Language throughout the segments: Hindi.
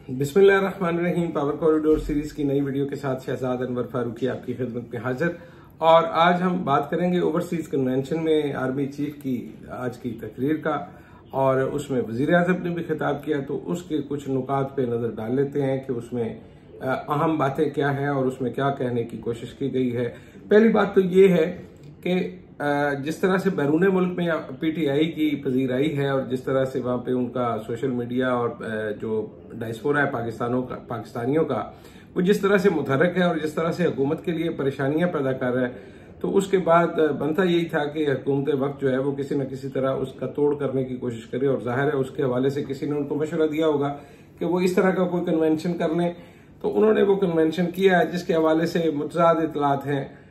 बिस्मिल्लाहिर्रहमानिर्रहीम। पावर कॉरिडोर सीरीज की नई वीडियो के साथ शहजाद अनवर फारूकी आपकी खिदमत में हाजिर। और आज हम बात करेंगे ओवरसीज कन्वेंशन में आर्मी चीफ की आज की तकरीर का, और उसमें वजीर आज़म ने भी खिताब किया, तो उसके कुछ नुकात पे नजर डाल लेते हैं कि उसमें अहम बातें क्या हैं और उसमें क्या कहने की कोशिश की गई है। पहली बात तो ये है कि जिस तरह से बैरून मुल्क में पीटीआई की पजीराई है और जिस तरह से वहां पे उनका सोशल मीडिया और जो डायस्पोरा है पाकिस्तानियों का वो जिस तरह से मुतहरक है और जिस तरह से हुकूमत के लिए परेशानियां पैदा कर रहा है, तो उसके बाद बनता यही था कि हुकूमत वक्त जो है वो किसी न किसी तरह उसका तोड़ करने की कोशिश करे। और जाहिर है उसके हवाले से किसी ने उनको मशवरा दिया होगा कि वो इस तरह का कोई कन्वेंशन कर लें, तो उन्होंने वो कन्वेंशन किया है जिसके हवाले से मुतज़ाद इतलात हैं।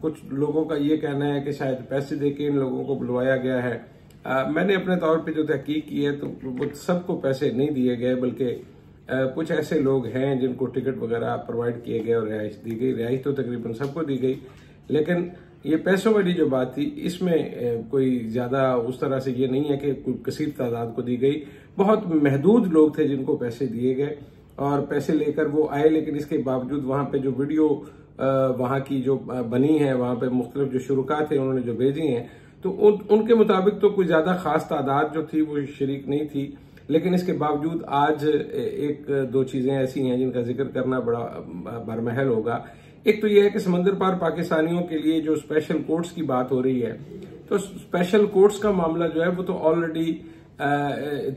कुछ लोगों का ये कहना है कि शायद पैसे देके इन लोगों को बुलवाया गया है। मैंने अपने तौर पे जो तहकीक की है तो वो सबको पैसे नहीं दिए गए, बल्कि कुछ ऐसे लोग हैं जिनको टिकट वगैरह प्रोवाइड किए गए और रिहाइश दी गई। रिहाइश तो तकरीबन सबको दी गई, लेकिन ये पैसों वाली जो बात थी इसमें कोई ज्यादा उस तरह से ये नहीं है कि कोई कसीर तादाद को दी गई। बहुत महदूद लोग थे जिनको पैसे दिए गए और पैसे लेकर वो आए, लेकिन इसके बावजूद वहां पे जो वीडियो वहां की जो बनी है, वहां पे मुख्तलिफ जो शुरुका थे उन्होंने जो भेजी हैं, तो उनके मुताबिक तो कोई ज्यादा खास तादाद जो थी वो शरीक नहीं थी। लेकिन इसके बावजूद आज एक दो चीजें ऐसी हैं जिनका जिक्र करना बड़ा बरमहल होगा। एक तो यह है कि समंदर पार पाकिस्तानियों के लिए जो स्पेशल कोर्ट्स की बात हो रही है, तो स्पेशल कोर्ट्स का मामला जो है वो तो ऑलरेडी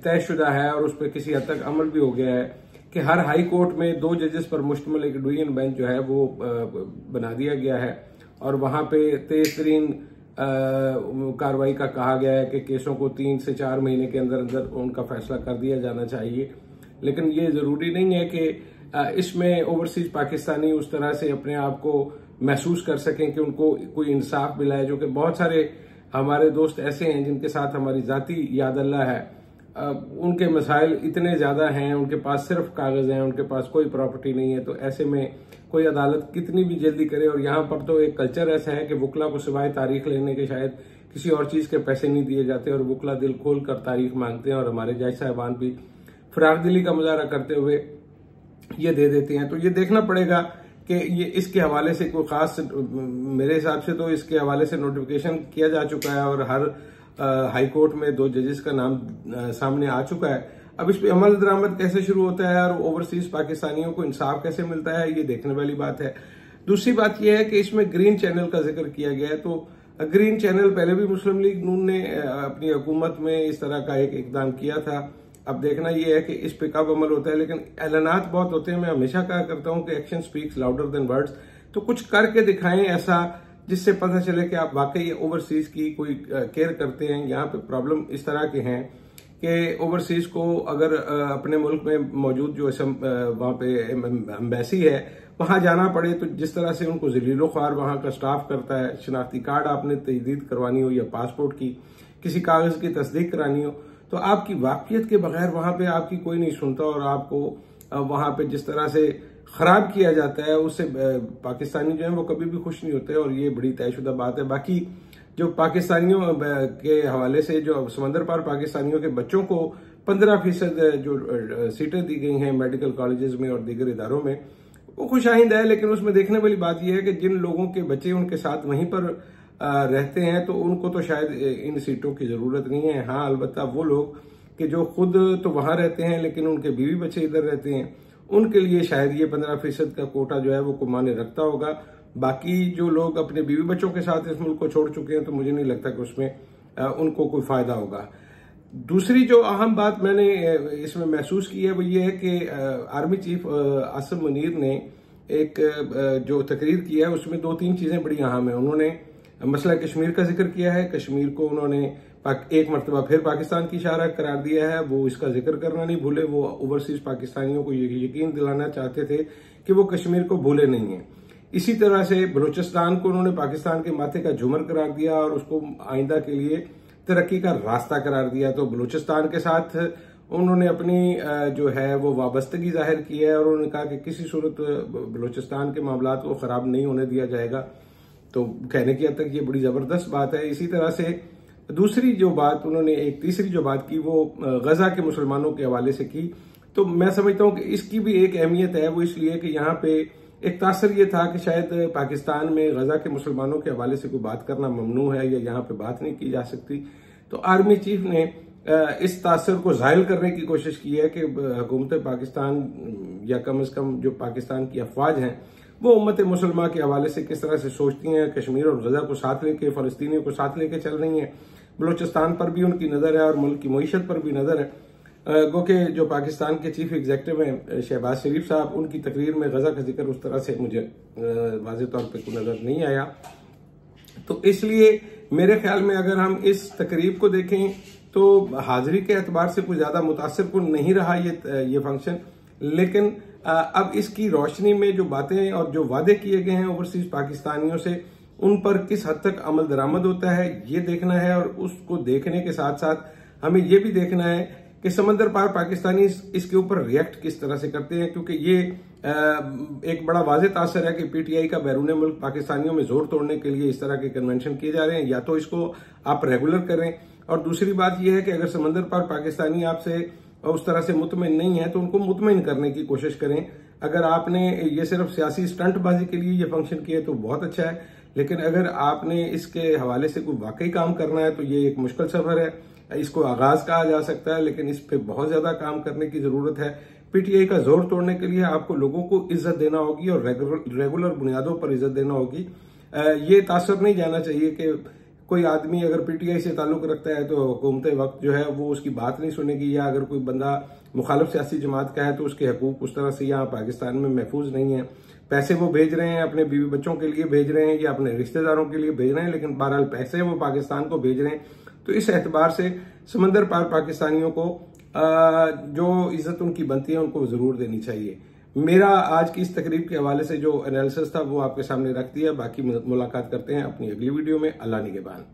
तयशुदा है और उस पर किसी हद तक अमल भी हो गया है कि हर हाई कोर्ट में 2 जजेस पर मुश्तमिल एक डिवीजन बेंच जो है वो बना दिया गया है और वहां पे तेज तरीन कार्रवाई का कहा गया है कि केसों को 3 से 4 महीने के अंदर अंदर उनका फैसला कर दिया जाना चाहिए। लेकिन ये जरूरी नहीं है कि इसमें ओवरसीज पाकिस्तानी उस तरह से अपने आप को महसूस कर सकें कि उनको कोई इंसाफ मिला है, जो कि बहुत सारे हमारे दोस्त ऐसे हैं जिनके साथ हमारी जाती याद अल्लाह है। उनके मसाइल इतने ज्यादा हैं, उनके पास सिर्फ कागज हैं, उनके पास कोई प्रॉपर्टी नहीं है, तो ऐसे में कोई अदालत कितनी भी जल्दी करे। और यहाँ पर तो एक कल्चर ऐसा है कि वकला को सिवाय तारीख लेने के शायद किसी और चीज के पैसे नहीं दिए जाते और वकला दिल खोल कर तारीख मांगते हैं और हमारे जज साहबान भी फराग दिली का मुजाहरा करते हुए ये दे देते हैं। तो ये देखना पड़ेगा कि ये इसके हवाले से कोई खास, मेरे हिसाब से तो इसके हवाले से नोटिफिकेशन किया जा चुका है और हर हाई कोर्ट में 2 जजेस का नाम सामने आ चुका है। अब इस पे अमल दरामद कैसे शुरू होता है और ओवरसीज पाकिस्तानियों को इंसाफ कैसे मिलता है, ये देखने वाली बात है। दूसरी बात यह है कि इसमें ग्रीन चैनल का जिक्र किया गया है। तो ग्रीन चैनल पहले भी मुस्लिम लीग नून ने अपनी हुकूमत में इस तरह का एक इकदाम किया था। अब देखना यह है कि इस पे कब अमल होता है, लेकिन ऐलानात बहुत होते हैं। मैं हमेशा कहा करता हूं कि action speaks louder than words, तो कुछ करके दिखाएं ऐसा जिससे पता चले कि आप वाकई ओवरसीज की कोई केयर करते हैं। यहाँ पे प्रॉब्लम इस तरह के हैं कि ओवरसीज को अगर अपने मुल्क में मौजूद जो वहां पे एम्बेसी है वहां जाना पड़े, तो जिस तरह से उनको जलीलो ख्वार वहां का स्टाफ करता है, शनाख्ती कार्ड आपने तजदीद करवानी हो या पासपोर्ट की किसी कागज की तस्दीक करानी हो, तो आपकी वाकफियत के बगैर वहां पे आपकी कोई नहीं सुनता और आपको वहां पे जिस तरह से खराब किया जाता है उससे पाकिस्तानी जो है वो कभी भी खुश नहीं होते और ये बड़ी तयशुदा बात है। बाकी जो पाकिस्तानियों के हवाले से जो समंदर पार पाकिस्तानियों के बच्चों को 15% जो सीटें दी गई हैं मेडिकल कॉलेजेस में और दीगर इदारों में, वो खुशाइंद है। लेकिन उसमें देखने वाली बात यह है कि जिन लोगों के बच्चे उनके साथ वहीं पर रहते हैं तो उनको तो शायद इन सीटों की जरूरत नहीं है। हाँ, अलबत्ता वो लोग कि जो खुद तो वहां रहते हैं लेकिन उनके बीवी बच्चे इधर रहते हैं, उनके लिए शायद ये 15% का कोटा जो है वो मायने रखता होगा। बाकी जो लोग अपने बीवी बच्चों के साथ इस मुल्क को छोड़ चुके हैं तो मुझे नहीं लगता कि उसमें उनको कोई फायदा होगा। दूसरी जो अहम बात मैंने इसमें महसूस की है वो ये है कि आर्मी चीफ आसिम मुनीर ने एक जो तकरीर की है उसमें 2-3 चीजें बड़ी अहम है। उन्होंने मसला कश्मीर का जिक्र किया है। कश्मीर को उन्होंने एक मरतबा फिर पाकिस्तान की शाहराह करार दिया है, वो इसका जिक्र करना नहीं भूले। वो ओवरसीज पाकिस्तानियों को यकीन दिलाना चाहते थे कि वो कश्मीर को भूले नहीं है। इसी तरह से बलूचिस्तान को उन्होंने पाकिस्तान के माथे का झूमर करार दिया और उसको आइंदा के लिए तरक्की का रास्ता करार दिया। तो बलूचिस्तान के साथ उन्होंने अपनी जो है वो वाबस्तगी जाहिर की है और उन्होंने कहा कि किसी सूरत बलूचिस्तान के मामलात को खराब नहीं होने दिया जाएगा। तो कहने की हद तक ये बड़ी जबरदस्त बात है। इसी तरह से दूसरी जो बात उन्होंने एक तीसरी जो बात की वो गजा के मुसलमानों के हवाले से की, तो मैं समझता हूं कि इसकी भी एक अहमियत है, वो इसलिए कि यहाँ पे एक तासर ये था कि शायद पाकिस्तान में गजा के मुसलमानों के हवाले से कोई बात करना ममनू है या यहाँ पे बात नहीं की जा सकती। तो आर्मी चीफ ने इस तासर को ज़ाहिल करने की कोशिश की है कि हुकूमत पाकिस्तान या कम से कम जो पाकिस्तान की अफवाज हैं वो उम्मत मुसलमान के हवाले से किस तरह से सोचती हैं, कश्मीर और गजा को साथ लेके, फलस्तीनियों को साथ लेके चल रही हैं, बलूचिस्तान पर भी उनकी नज़र है और मुल्क की मईशत पर भी नज़र है। गो के जो पाकिस्तान के चीफ एग्जीक्यूटिव हैं शहबाज शरीफ साहब, उनकी तकरीर में गजा का जिक्र उस तरह से मुझे वाज़ेह तौर पर कोई नज़र नहीं आया। तो इसलिए मेरे ख्याल में अगर हम इस तकरीब को देखें तो हाजिरी के एतबार से कोई ज्यादा मुतासिर कुन नहीं रहा ये फंक्शन, लेकिन अब इसकी रोशनी में जो बातें और जो वादे किए गए हैं ओवरसीज पाकिस्तानियों से, उन पर किस हद तक अमल दरामद होता है ये देखना है। और उसको देखने के साथ साथ हमें ये भी देखना है कि समंदर पार पाकिस्तानी इसके ऊपर रिएक्ट किस तरह से करते हैं, क्योंकि ये एक बड़ा वाज़ेह तासर है कि पीटीआई का बैरून मुल्क पाकिस्तानियों में जोर तोड़ने के लिए इस तरह के कन्वेंशन किए जा रहे हैं। या तो इसको आप रेगुलर करें, और दूसरी बात यह है कि अगर समंदर पार पाकिस्तानी आपसे उस तरह से मुतमिन नहीं है तो उनको मुतमिन करने की कोशिश करें। अगर आपने ये सिर्फ सियासी स्टंटबाजी के लिए ये फंक्शन किया तो बहुत अच्छा है, लेकिन अगर आपने इसके हवाले से कोई वाकई काम करना है तो ये एक मुश्किल सफर है। इसको आगाज कहा जा सकता है, लेकिन इस पर बहुत ज्यादा काम करने की जरूरत है। पीटीआई का जोर तोड़ने के लिए आपको लोगों को इज्जत देना होगी और रेगुलर बुनियादों पर इज्जत देना होगी। ये तासर नहीं जाना चाहिए कि कोई आदमी अगर पीटीआई से ताल्लुक रखता है तो हुकूमत वक्त जो है वो उसकी बात नहीं सुनेगी, या अगर कोई बंदा मुखालिफ सियासी जमात का है तो उसके हकूक उस तरह से यहाँ पाकिस्तान में महफूज नहीं है। पैसे वो भेज रहे हैं, अपने बीवी बच्चों के लिए भेज रहे हैं या अपने रिश्तेदारों के लिए भेज रहे हैं, लेकिन बहरहाल पैसे वो पाकिस्तान को भेज रहे हैं। तो इस एतबार से समंदर पार पाकिस्तानियों को जो इज्जत उनकी बनती है उनको जरूर देनी चाहिए। मेरा आज की इस तकरीब के हवाले से जो एनालिसिस था वो आपके सामने रख दिया। बाकी मुलाकात करते हैं अपनी अगली वीडियो में। अल्लाह निगहबान।